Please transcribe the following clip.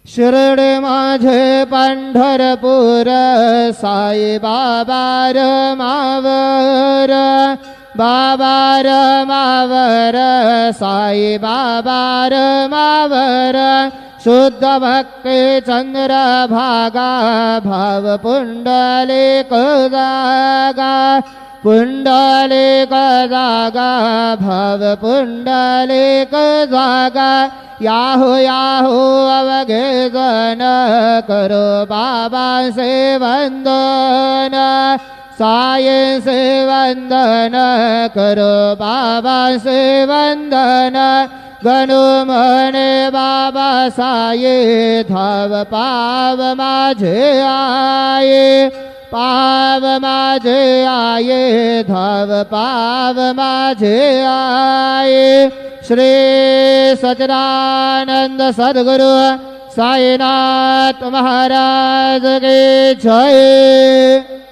शिर्डी माझे पंढरपूर साई बाबा रमावर बाबा रमावर साई बाबा रमावर शुद्ध भक्ती चंद्र भागा भाव पुंडलिक जागा पुंडलिक जागा भाव पुंडलिक जागा याहू याहू अवघे जन करो बाबा से वंदन साये से वंदन करो बाबा से वंदन गणु म्हणे बाबा साये धाव पाव माझे आये पाव माझे आये धाव पाव माझे आये श्री सच्चिदानंद सद्गुरु साईनाथ महाराज की जय।